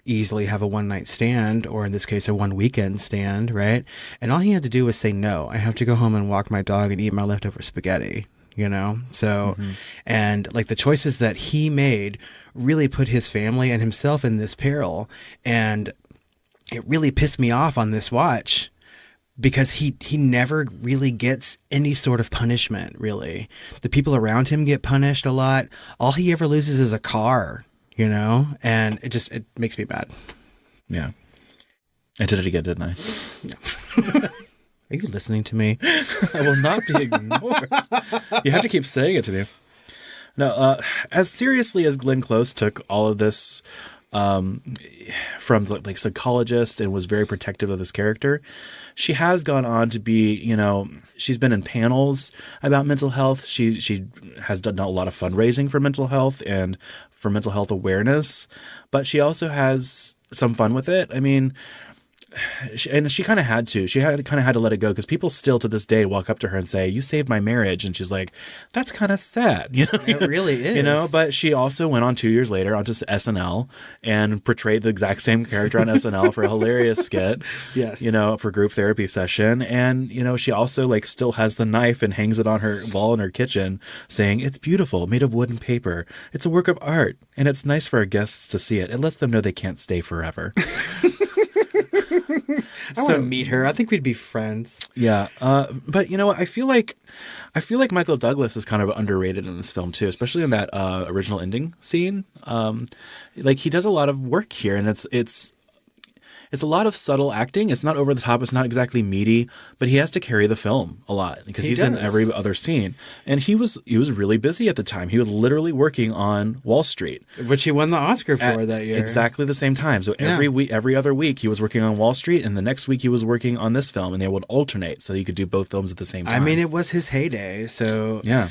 easily have a one-night stand, or in this case, a one-weekend stand, right? And all he had to do was say, no, I have to go home and walk my dog and eat my leftover spaghetti. So, and like the choices that he made really put his family and himself in this peril. And it really pissed me off on this watch because he never really gets any sort of punishment, really. The people around him get punished a lot. All he ever loses is a car, and it makes me mad. Yeah. I did it again, didn't I? No. Are you listening to me? I will not be ignored. You have to keep saying it to me. No, as seriously as Glen Close took all of this from like psychologist and was very protective of this character, she has gone on to be, she's been in panels about mental health. She has done a lot of fundraising for mental health and for mental health awareness, but she also has some fun with it. I mean, she kind of had to. She kind of had to let it go because people still to this day walk up to her and say, "You saved my marriage," and she's like, "That's kind of sad." It really is. But she also went on 2 years later onto SNL and portrayed the exact same character on SNL for a hilarious skit. Yes. For group therapy session, and she also still has the knife and hangs it on her wall in her kitchen, saying, "It's beautiful, made of wood and paper. It's a work of art, and it's nice for our guests to see it. It lets them know they can't stay forever." I want to meet her. I think we'd be friends. Yeah. But I feel like Michael Douglas is kind of underrated in this film too, especially in that original ending scene. He does a lot of work here, and it's a lot of subtle acting. It's not over the top. It's not exactly meaty, but he has to carry the film a lot because he's in every other scene. And he was really busy at the time. He was literally working on Wall Street, which he won the Oscar for that year. Exactly the same time. So every other week he was working on Wall Street, and the next week he was working on this film, and they would alternate so you could do both films at the same time. I mean, it was his heyday. So yeah.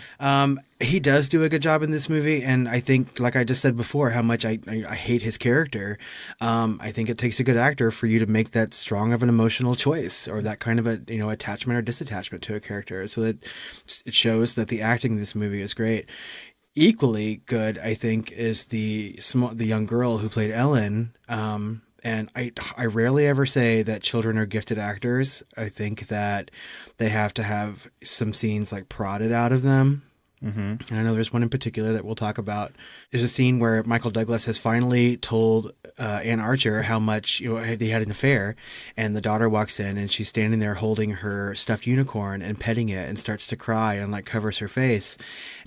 He does do a good job in this movie, and I think, like I just said before, how much I hate his character. I think it takes a good actor for you to make that strong of an emotional choice, or that kind of a attachment or disattachment to a character, so that it shows that the acting in this movie is great. Equally good, I think, is the young girl who played Ellen. And I rarely ever say that children are gifted actors. I think that they have to have some scenes like prodded out of them. And I know there's one in particular that we'll talk about. There's a scene where Michael Douglas has finally told Ann Archer how much they had an affair, and the daughter walks in and she's standing there holding her stuffed unicorn and petting it and starts to cry and like covers her face.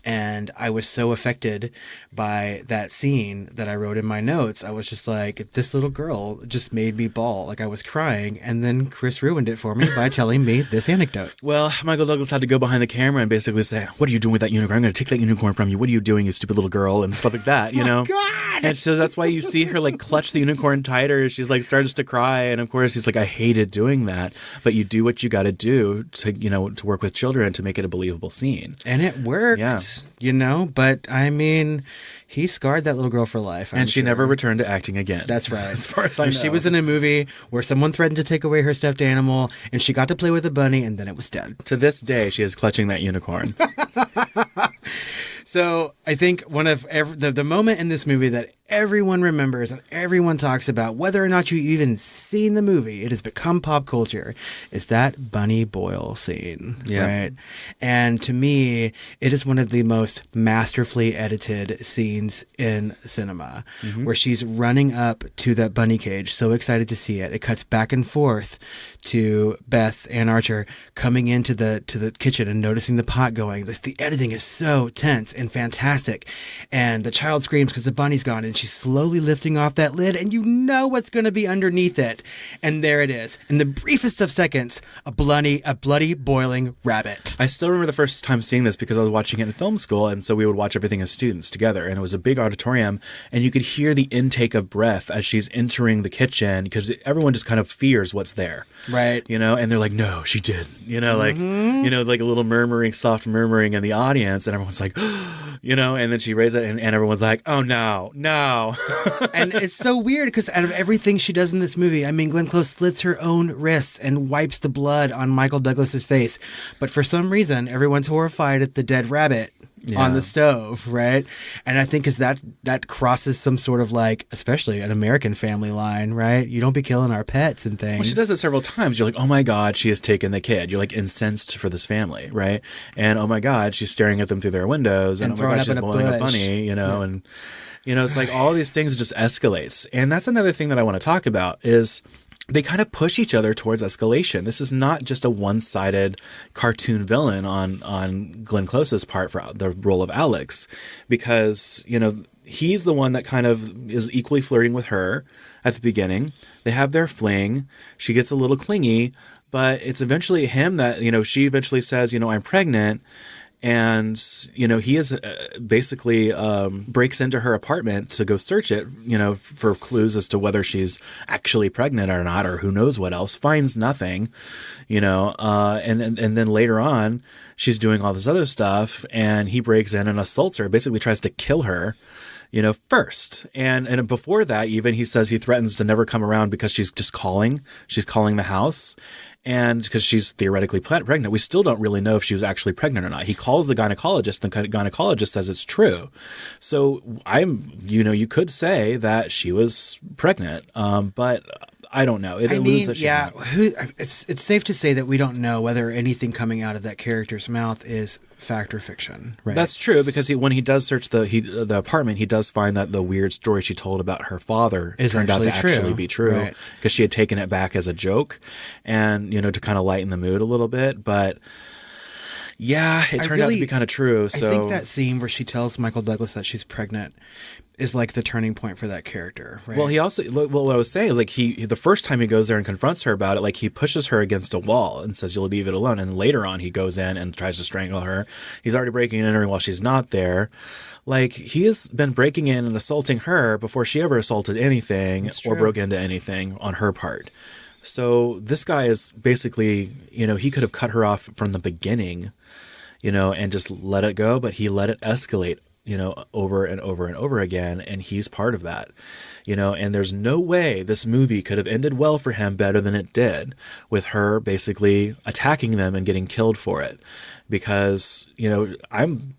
And I was so affected by that scene that I wrote in my notes. I was just like, this little girl just made me bawl. Like I was crying, and then Chris ruined it for me by telling me this anecdote. Well, Michael Douglas had to go behind the camera and basically say, what are you doing with that unicorn? I'm going to take that unicorn from you. What are you doing, you stupid little girl? And stuff like that, you know? God! And so that's why you see her like clutch the unicorn tighter. She's like starts to cry. And of course, he's like, I hated doing that. But you do what you got to do to, to work with children to make it a believable scene. And it worked, but I mean, he scarred that little girl for life. And she never returned to acting again. That's right. As far as I know. She was in a movie where someone threatened to take away her stuffed animal, and she got to play with a bunny, and then it was dead. To this day, she is clutching that unicorn. So I think one of the moment in this movie that everyone remembers and everyone talks about, whether or not you've even seen the movie, it has become pop culture, is that Bunny Boyle scene, right? And to me, it is one of the most masterfully edited scenes in cinema, where she's running up to that bunny cage, so excited to see it. It cuts back and forth to Beth Ann Archer coming into the kitchen and noticing the pot going. The editing is so tense and fantastic, and the child screams because the bunny's gone, and she's slowly lifting off that lid, and you know what's going to be underneath it, and there it is, in the briefest of seconds, a bloody boiling rabbit. I still remember the first time seeing this because I was watching it in film school, and so we would watch everything as students together, and it was a big auditorium, and you could hear the intake of breath as she's entering the kitchen, because everyone just kind of fears what's there. Right. And they're like, no, she did. Like a little murmuring, soft murmuring in the audience, and everyone's like, and then she raised it, and everyone's like, oh, no. And it's so weird because out of everything she does in this movie, I mean, Glen Close slits her own wrists and wipes the blood on Michael Douglas's face. But for some reason, everyone's horrified at the dead rabbit on the stove, right? And I think that crosses some sort of like, especially an American family line, right? You don't be killing our pets and things. Well, she does it several times. You're like, oh my God, she has taken the kid. You're like incensed for this family, right? And oh my God, she's staring at them through their windows. And oh my God, she's blowing a bunny, and it's like all these things just escalates. And that's another thing that I want to talk about is they kind of push each other towards escalation. This is not just a one-sided cartoon villain on Glen Close's part for the role of Alex, because, he's the one that kind of is equally flirting with her at the beginning. They have their fling. She gets a little clingy, but it's eventually him that, she eventually says, I'm pregnant. And, he is basically breaks into her apartment to go search it, for clues as to whether she's actually pregnant or not, or who knows what else, finds nothing, and then later on she's doing all this other stuff, and he breaks in and assaults her, basically tries to kill her, first. And before that, even he says he threatens to never come around because she's calling the house. And because she's theoretically pregnant, we still don't really know if she was actually pregnant or not. He calls the gynecologist, and the gynecologist says it's true. So you could say that she was pregnant, but I don't know. It alludes that she's not. It's safe to say that we don't know whether anything coming out of that character's mouth is fact or fiction, right? That's true, because when he does search the apartment, he does find that the weird story she told about her father turned out to actually be true, because she had taken it back as a joke, and to kind of lighten the mood a little bit. But it turned out to be kind of true. So I think that scene where she tells Michael Douglas that she's pregnant is like the turning point for that character, right? Well, he also, what I was saying is like the first time he goes there and confronts her about it, like he pushes her against a wall and says, you'll leave it alone. And later on, he goes in and tries to strangle her. He's already breaking in and entering while she's not there. Like, he has been breaking in and assaulting her before she ever assaulted anything or broke into anything on her part. So this guy is basically, he could have cut her off from the beginning, and just let it go. But he let it escalate, over and over and over again. And he's part of that, and there's no way this movie could have ended well for him better than it did, with her basically attacking them and getting killed for it. Because, I'm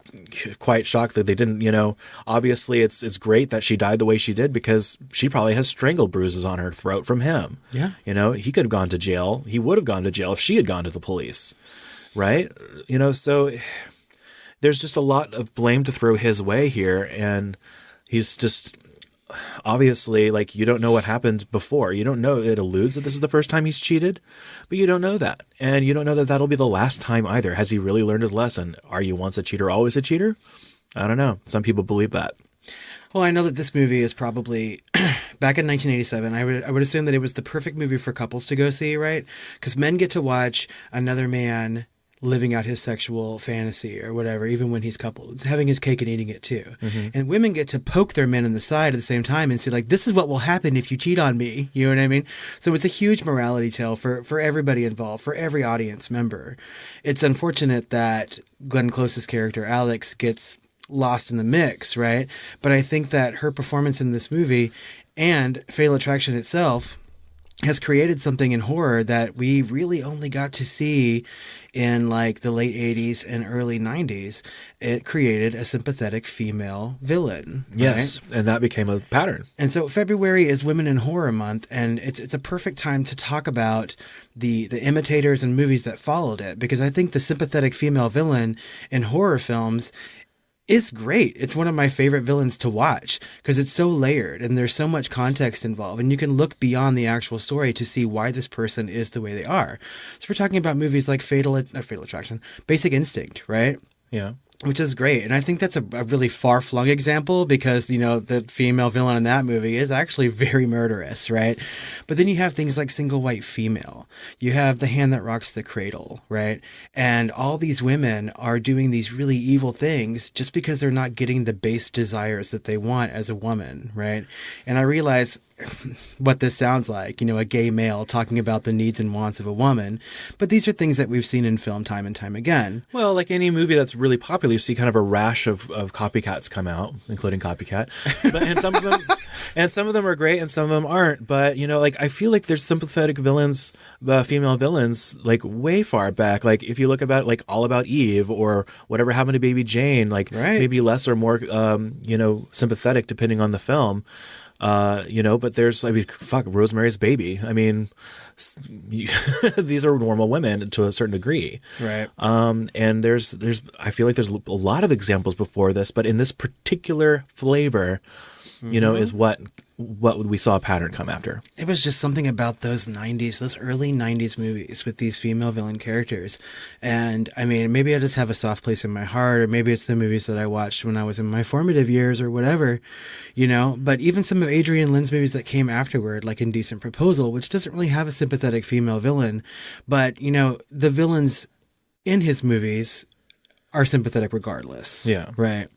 quite shocked that they didn't, obviously it's great that she died the way she did, because she probably has strangle bruises on her throat from him. Yeah. He could have gone to jail. He would have gone to jail if she had gone to the police. Right. So there's just a lot of blame to throw his way here. And he's just obviously, like, you don't know what happened before. You don't know. It alludes that this is the first time he's cheated, but you don't know that. And you don't know that that'll be the last time either. Has he really learned his lesson? Are you once a cheater, always a cheater? I don't know. Some people believe that. Well, I know that this movie is probably back in 1987. I would assume that it was the perfect movie for couples to go see, right? Because men get to watch another man living out his sexual fantasy or whatever, even when he's coupled. It's having his cake and eating it too. Mm-hmm. And women get to poke their men in the side at the same time and say, like, this is what will happen if you cheat on me. You know what I mean? So it's a huge morality tale for everybody involved, for every audience member. It's unfortunate that Glenn Close's character, Alex, gets lost in the mix, right? But I think that her performance in this movie and Fatal Attraction itself has created something in horror that we really only got to see in like the late 80s and early 90s. It created a sympathetic female villain. Yes, right? And that became a pattern. And so February is Women in Horror Month, and it's a perfect time to talk about the imitators and movies that followed it, because I think the sympathetic female villain in horror films is great. It's one of my favorite villains to watch because it's so layered and there's so much context involved, and you can look beyond the actual story to see why this person is the way they are. So we're talking about movies like Fatal Attraction, Basic Instinct, right? Yeah. Which is great. And I think that's a really far-flung example because, the female villain in that movie is actually very murderous, right? But then you have things like Single White Female. You have The Hand That Rocks the Cradle, right? And all these women are doing these really evil things just because they're not getting the base desires that they want as a woman, right? And I realize what this sounds like, a gay male talking about the needs and wants of a woman. But these are things that we've seen in film time and time again. Well, like any movie that's really popular, you see kind of a rash of copycats come out, including Copycat. And some of them are great and some of them aren't. But, I feel like there's sympathetic villains, female villains, like way far back. Like if you look about like All About Eve or Whatever Happened to Baby Jane, like maybe less or more, sympathetic depending on the film. But there's, Rosemary's Baby. I mean, these are normal women to a certain degree. Right. And I feel like there's a lot of examples before this, but in this particular flavor, is what we saw a pattern come after. It was just something about those early 90s movies with these female villain characters. And I mean, maybe I just have a soft place in my heart, or maybe it's the movies that I watched when I was in my formative years or whatever, but even some of Adrian Lynn's movies that came afterward, like Indecent Proposal, which doesn't really have a sympathetic female villain, but the villains in his movies are sympathetic regardless. Yeah. Right.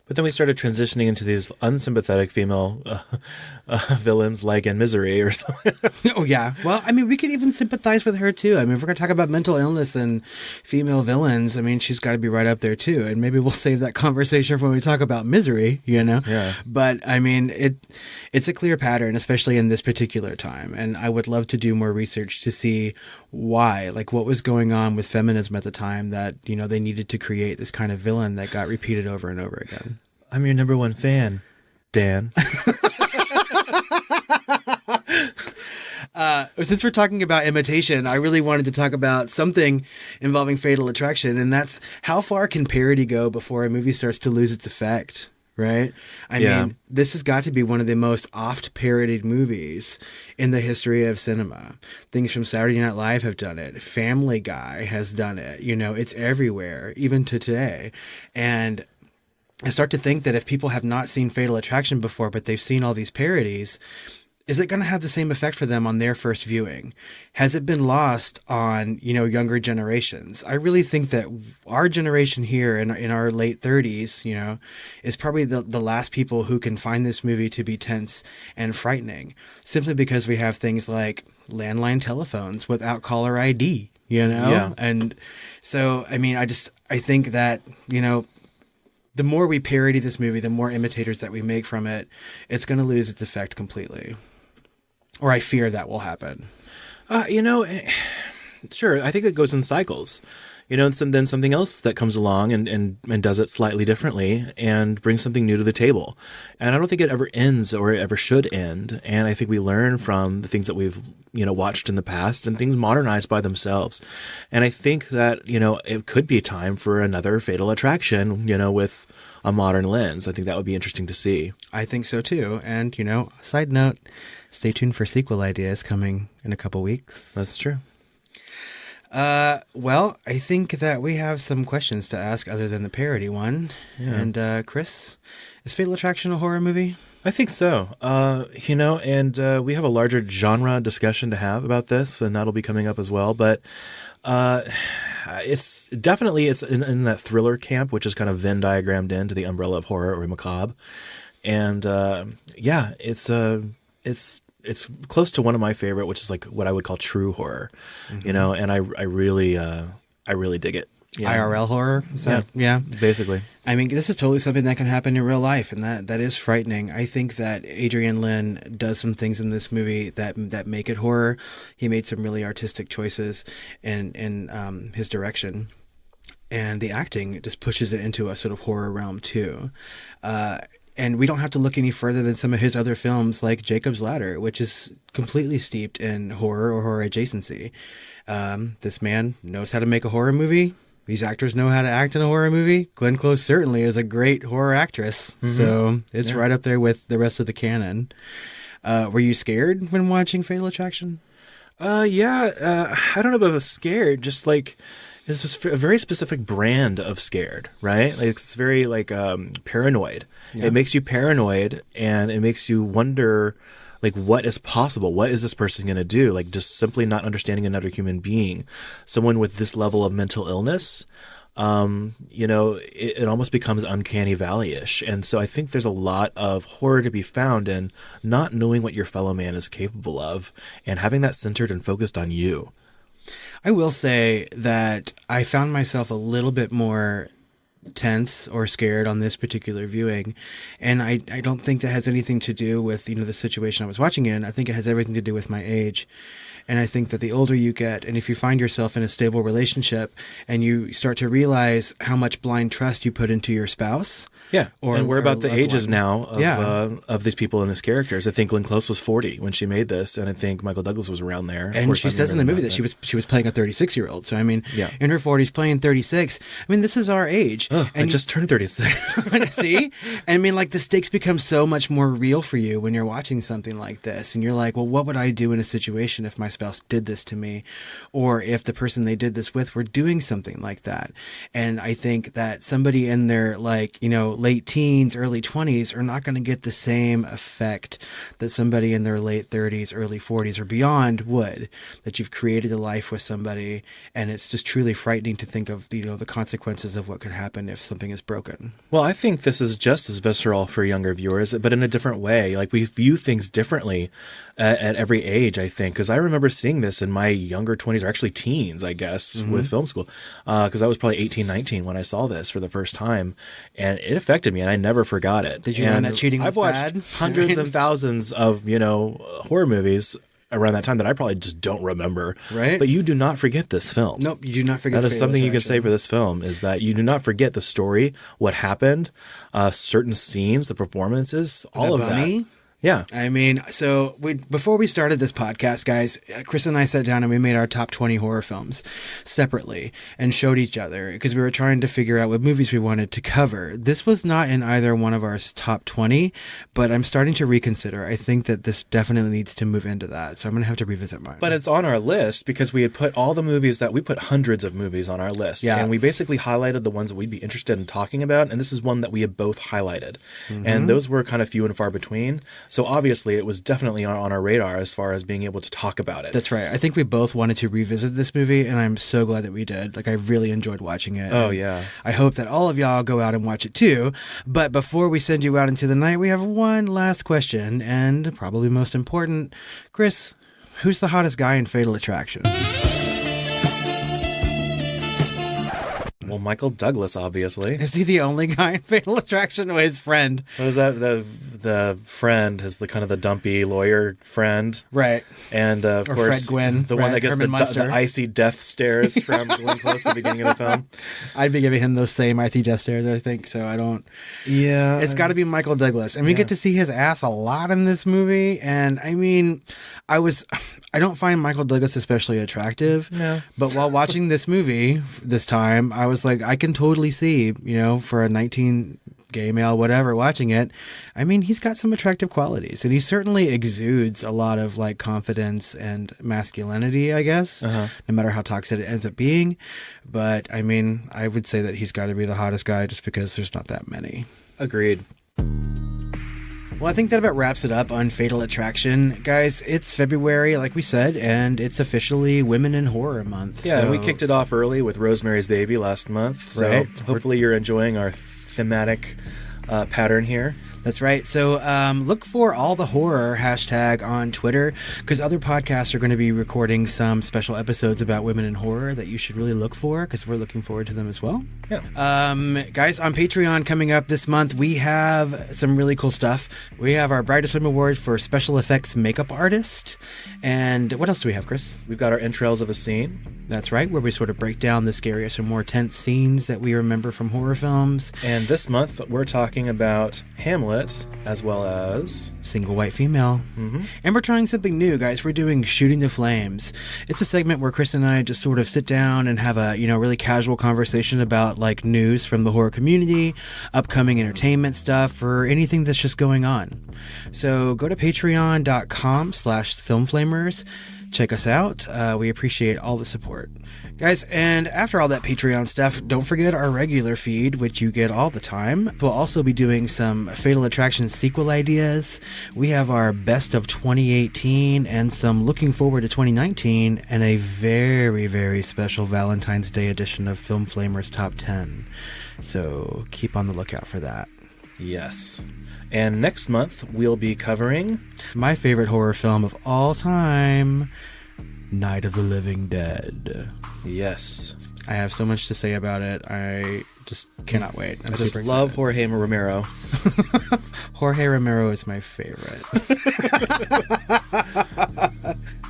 But then we started transitioning into these unsympathetic female villains like in Misery or something. Oh, yeah. Well, I mean, we could even sympathize with her, too. I mean, if we're going to talk about mental illness and female villains, I mean, she's got to be right up there, too. And maybe we'll save that conversation for when we talk about Misery, Yeah. But, I mean, it's a clear pattern, especially in this particular time. And I would love to do more research to see why, like what was going on with feminism at the time that, they needed to create this kind of villain that got repeated over and over again. I'm your number one fan, Dan. Since we're talking about imitation, I really wanted to talk about something involving Fatal Attraction, and that's how far can parody go before a movie starts to lose its effect, right? I mean, this has got to be one of the most oft-parodied movies in the history of cinema. Things from Saturday Night Live have done it. Family Guy has done it. It's everywhere, even to today. And I start to think that if people have not seen Fatal Attraction before, but they've seen all these parodies, is it going to have the same effect for them on their first viewing? Has it been lost on, younger generations? I really think that our generation here in our late 30s, is probably the last people who can find this movie to be tense and frightening, simply because we have things like landline telephones without caller ID. you know? Yeah. And so, I mean, I think that, you know, the more we parody this movie, the more imitators that we make from it, it's going to lose its effect completely. Or I fear that will happen. Sure. I think it goes in cycles, and then something else that comes along and does it slightly differently and brings something new to the table. And I don't think it ever ends or it ever should end. And I think we learn from the things that we've, watched in the past and things modernized by themselves. And I think that, it could be time for another Fatal Attraction, with a modern lens. I think that would be interesting to see. I think so too. And, side note, stay tuned for sequel ideas coming in a couple weeks. That's true. Well, I think that we have some questions to ask other than the parody one. Yeah. And, Chris, is Fatal Attraction a horror movie? I think so. And we have a larger genre discussion to have about this, and that'll be coming up as well. But it's definitely in that thriller camp, which is kind of Venn diagrammed into the umbrella of horror or macabre. And it's close to one of my favorite, which is like what I would call true horror, and I really dig it. Yeah. IRL horror? Yeah. Basically. I mean, this is totally something that can happen in real life, and that is frightening. I think that Adrian Lyne does some things in this movie that make it horror. He made some really artistic choices in his direction. And the acting just pushes it into a sort of horror realm too. And we don't have to look any further than some of his other films like Jacob's Ladder, which is completely steeped in horror or horror adjacency. This man knows how to make a horror movie. These actors know how to act in a horror movie. Glen Close certainly is a great horror actress. Mm-hmm. So it's right up there with the rest of the canon. Were you scared when watching Fatal Attraction? I don't know if I was scared, just like... It's just a very specific brand of scared, right? Like it's very paranoid. Yeah. It makes you paranoid, and it makes you wonder, like, what is possible? What is this person going to do? Like, just simply not understanding another human being, someone with this level of mental illness. It almost becomes uncanny valley-ish. And so I think there's a lot of horror to be found in not knowing what your fellow man is capable of, and having that centered and focused on you. I will say that I found myself a little bit more tense or scared on this particular viewing. And I don't think that has anything to do with, the situation I was watching in. I think it has everything to do with my age. And I think that the older you get, and if you find yourself in a stable relationship and you start to realize how much blind trust you put into your spouse. Yeah. And we're about the ages now of these people and these characters. I think Glen Close was 40 when she made this, and I think Michael Douglas was around there. And she says in the movie that she was playing a 36-year-old. So, I mean, in her 40s playing 36. I mean, this is our age. Oh, and I just turned 36. See? And I mean, like, the stakes become so much more real for you when you're watching something like this. And you're like, well, what would I do in a situation if my spouse did this to me, or if the person they did this with were doing something like that? And I think that somebody in their late teens, early 20s are not going to get the same effect that somebody in their late 30s, early 40s or beyond would. That you've created a life with somebody, and it's just truly frightening to think of the consequences of what could happen if something is broken. Well, I think this is just as visceral for younger viewers, but in a different way. Like, we view things differently at every age, I think, because I remember seeing this in my younger 20s, or actually teens, I guess, with film school, because I was probably 18, 19 when I saw this for the first time, and it affected me, and I never forgot it. Did you learn that cheating was bad? I've watched hundreds and thousands of, horror movies around that time that I probably just don't remember. Right. But you do not forget this film. Nope, you do not forget. That is something you can say for this film, is that you do not forget the story, what happened, certain scenes, the performances, all of that. Yeah. I mean, so before we started this podcast, guys, Chris and I sat down and we made our top 20 horror films separately and showed each other because we were trying to figure out what movies we wanted to cover. This was not in either one of our top 20, but I'm starting to reconsider. I think that this definitely needs to move into that. So I'm going to have to revisit mine. But it's on our list because we had put all the movies we put hundreds of movies on our list. Yeah. And we basically highlighted the ones that we'd be interested in talking about. And this is one that we had both highlighted. Mm-hmm. And those were kind of few and far between. So obviously it was definitely on our radar as far as being able to talk about it. That's right. I think we both wanted to revisit this movie, and I'm so glad that we did. Like, I really enjoyed watching it. Oh, yeah. I hope that all of y'all go out and watch it too. But before we send you out into the night, we have one last question, and probably most important. Chris, who's the hottest guy in Fatal Attraction? Well, Michael Douglas, obviously. Is he the only guy in Fatal Attraction or his friend? What was that? The friend is the kind of the dumpy lawyer friend. Right. And, of Or course, Fred Gwynn, the one that gets Herman Munster. the icy death stares from Glen Close at the beginning of the film. I'd be giving him those same icy death stares, I think, so I don't... Yeah. It's got to be Michael Douglas. And we get to see his ass a lot in this movie. And, I mean, I don't find Michael Douglas especially attractive. No. But while watching this movie this time, I was like, I can totally see, for a 19 gay male, whatever, watching it. I mean, he's got some attractive qualities, and he certainly exudes a lot of like confidence and masculinity, I guess, no matter how toxic it ends up being. But I mean, I would say that he's got to be the hottest guy just because there's not that many. Agreed. Well, I think that about wraps it up on Fatal Attraction. Guys, it's February, like we said, and it's officially Women in Horror Month. Yeah, and we kicked it off early with Rosemary's Baby last month. So Right. hopefully you're enjoying our thematic pattern here. That's right. So look for All the Horror hashtag on Twitter, because other podcasts are going to be recording some special episodes about women in horror that you should really look for, because we're looking forward to them as well. Yeah. Guys, on Patreon coming up this month, we have some really cool stuff. We have our Brightest Swim Award for Special Effects Makeup Artist. And what else do we have, Chris? We've got our entrails of a scene. That's right, where we sort of break down the scariest or more tense scenes that we remember from horror films. And this month, we're talking about Hamlet, as well as Single White Female. Mm-hmm. And we're trying something new, guys. We're doing Shooting the Flames. It's a segment where Chris and I just sort of sit down and have a, really casual conversation about like news from the horror community, upcoming entertainment stuff, or anything that's just going on. So go to patreon.com/filmflamers. Check us out. We appreciate all the support. Guys, and after all that Patreon stuff, don't forget our regular feed, which you get all the time. We'll also be doing some Fatal Attraction sequel ideas. We have our best of 2018 and some looking forward to 2019, and a very, very special Valentine's Day edition of Film Flamers Top 10. So keep on the lookout for that. Yes. And next month, we'll be covering my favorite horror film of all time, Night of the Living Dead. Yes. I have so much to say about it. I just cannot wait. I just love Jorge Romero. Jorge Romero is my favorite.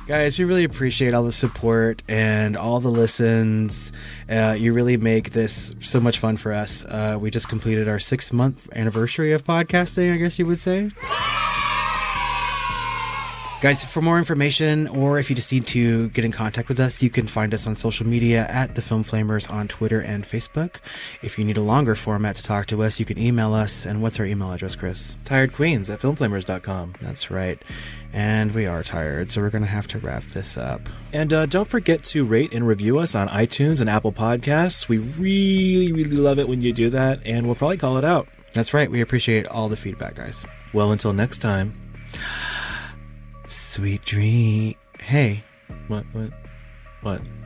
Guys, we really appreciate all the support and all the listens. You really make this so much fun for us. We just completed our 6-month anniversary of podcasting, I guess you would say. Guys, for more information, or if you just need to get in contact with us, you can find us on social media at The Film Flamers on Twitter and Facebook. If you need a longer format to talk to us, you can email us. And what's our email address, Chris? tiredqueens@filmflamers.com. That's right. And we are tired, so we're going to have to wrap this up. And don't forget to rate and review us on iTunes and Apple Podcasts. We really, really love it when you do that, and we'll probably call it out. That's right. We appreciate all the feedback, guys. Well, until next time. Sweet dream. Hey. What?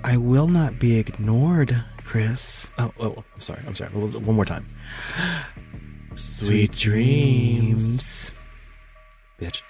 I will not be ignored, Chris. Oh, I'm sorry. One more time. Sweet dreams. Bitch.